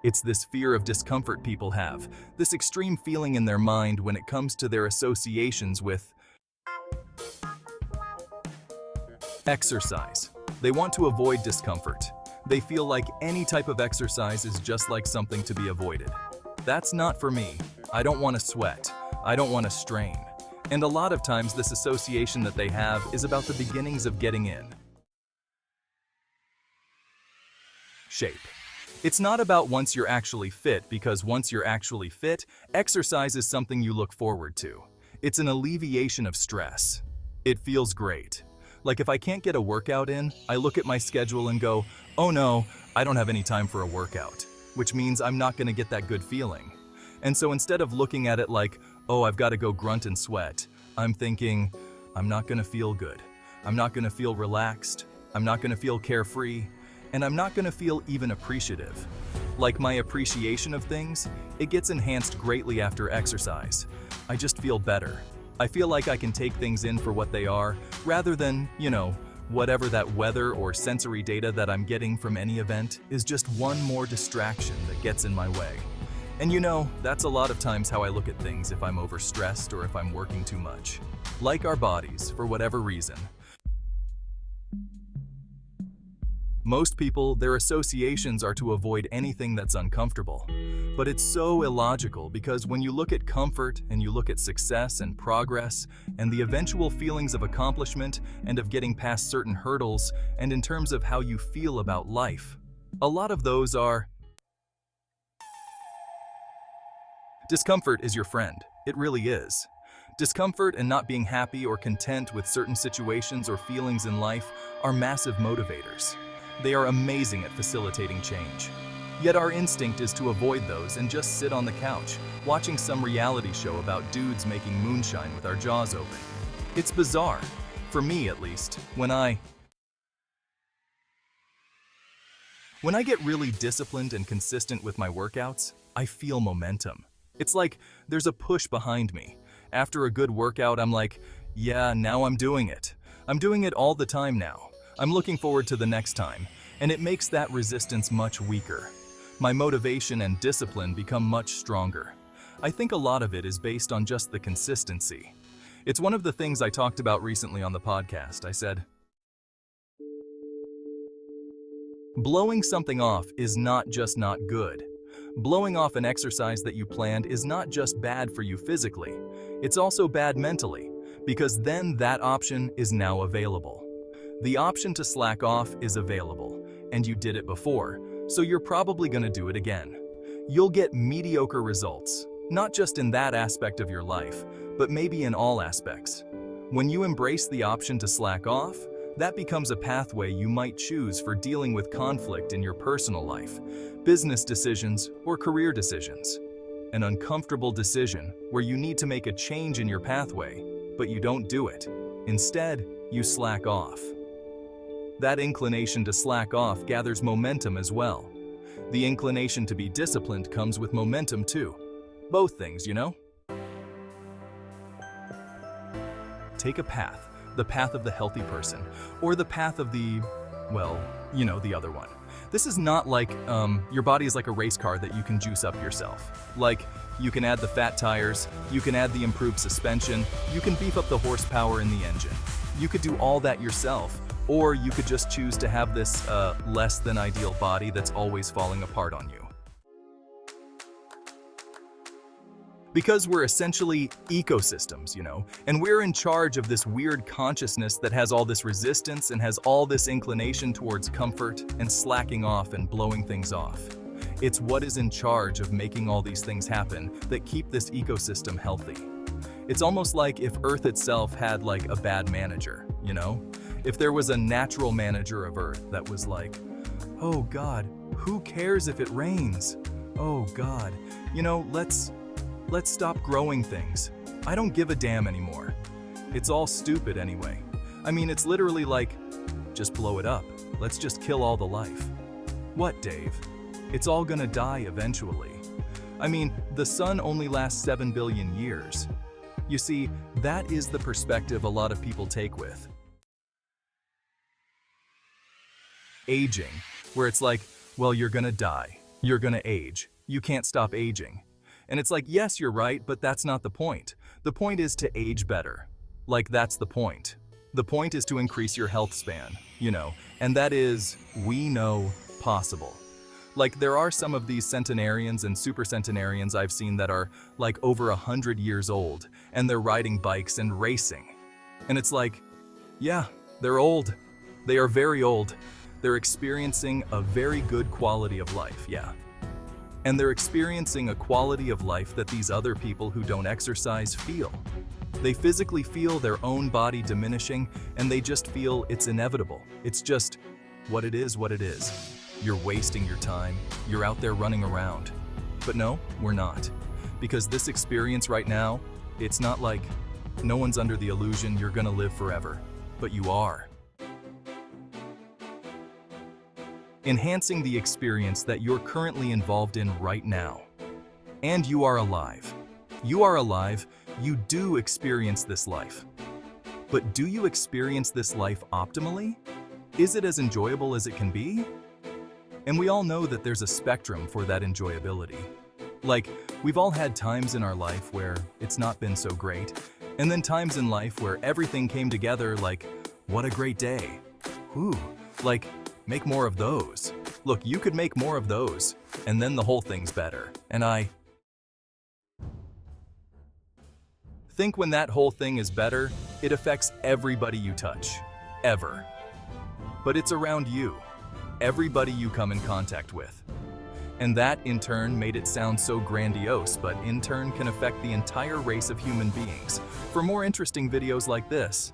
It's this fear of discomfort people have, this extreme feeling in their mind when it comes to their associations with exercise. They want to avoid discomfort. They feel like any type of exercise is just like something to be avoided. That's not for me. I don't want to sweat. I don't want to strain. And a lot of times this association that they have is about the beginnings of getting in shape. It's not about once you're actually fit, because once you're actually fit, exercise is something you look forward to. It's an alleviation of stress. It feels great. Like if I can't get a workout in, I look at my schedule and go, oh no, I don't have any time for a workout, which means I'm not going to get that good feeling. And so instead of looking at it like, oh, I've got to go grunt and sweat, I'm thinking, I'm not going to feel good. I'm not going to feel relaxed. I'm not going to feel carefree. And I'm not going to feel even appreciative. Like my appreciation of things, it gets enhanced greatly after exercise. I just feel better. I feel like I can take things in for what they are, rather than, whatever that weather or sensory data that I'm getting from any event is just one more distraction that gets in my way. And that's a lot of times how I look at things if I'm overstressed or if I'm working too much. Like our bodies, for whatever reason. Most people, their associations are to avoid anything that's uncomfortable. But it's so illogical, because when you look at comfort and you look at success and progress and the eventual feelings of accomplishment and of getting past certain hurdles, and in terms of how you feel about life, a lot of those are discomfort is your friend. It really is. Discomfort and not being happy or content with certain situations or feelings in life are massive motivators. They are amazing at facilitating change. Yet our instinct is to avoid those and just sit on the couch, watching some reality show about dudes making moonshine with our jaws open. It's bizarre, for me at least, when I get really disciplined and consistent with my workouts, I feel momentum. It's like there's a push behind me. After a good workout, I'm like, yeah, now I'm doing it. I'm doing it all the time now. I'm looking forward to the next time, and it makes that resistance much weaker. My motivation and discipline become much stronger. I think a lot of it is based on just the consistency. It's one of the things I talked about recently on the podcast. I said, blowing something off is not just not good. Blowing off an exercise that you planned is not just bad for you physically, it's also bad mentally, because then that option is now available. The option to slack off is available, and you did it before, so you're probably going to do it again. You'll get mediocre results, not just in that aspect of your life, but maybe in all aspects. When you embrace the option to slack off, that becomes a pathway you might choose for dealing with conflict in your personal life, business decisions, or career decisions. An uncomfortable decision where you need to make a change in your pathway, but you don't do it. Instead, you slack off. That inclination to slack off gathers momentum as well. The inclination to be disciplined comes with momentum too. Both things, Take a path, the path of the healthy person, or the path of the other one. This is not like your body is like a race car that you can juice up yourself. Like, you can add the fat tires, you can add the improved suspension, you can beef up the horsepower in the engine. You could do all that yourself, or you could just choose to have this less than ideal body that's always falling apart on you. Because we're essentially ecosystems, and we're in charge of this weird consciousness that has all this resistance and has all this inclination towards comfort and slacking off and blowing things off. It's what is in charge of making all these things happen that keep this ecosystem healthy. It's almost like if Earth itself had like a bad manager, If there was a natural manager of Earth that was like, oh God, who cares if it rains? Oh God, let's stop growing things. I don't give a damn anymore. It's all stupid anyway. I mean, it's literally like, just blow it up. Let's just kill all the life. What, Dave? It's all gonna die eventually. I mean, the sun only lasts 7 billion years. You see, that is the perspective a lot of people take with aging, where it's like, well, you're gonna die. You're gonna age. You can't stop aging. And it's like, yes, you're right, but that's not the point. The point is to age better. Like, that's the point. The point is to increase your health span, and that is, we know, possible. Like, there are some of these centenarians and super centenarians I've seen that are like over 100 years old, and they're riding bikes and racing. And it's like, yeah, they're old. They are very old. They're experiencing a very good quality of life, yeah. And they're experiencing a quality of life that these other people who don't exercise feel. They physically feel their own body diminishing, and they just feel it's inevitable. It's just what it is, what it is. You're wasting your time. You're out there running around. But no, we're not. Because this experience right now, it's not like no one's under the illusion you're gonna live forever, but you are. Enhancing the experience that you're currently involved in right now. And you are alive. You are alive, you do experience this life. But do you experience this life optimally? Is it as enjoyable as it can be? And we all know that there's a spectrum for that enjoyability. Like, we've all had times in our life where it's not been so great, and then times in life where everything came together like, what a great day. Whew, like, make more of those. Look, you could make more of those, and then the whole thing's better. And I think when that whole thing is better, it affects everybody you touch, ever. But it's around you, everybody you come in contact with. And that, in turn, made it sound so grandiose, but in turn can affect the entire race of human beings. For more interesting videos like this,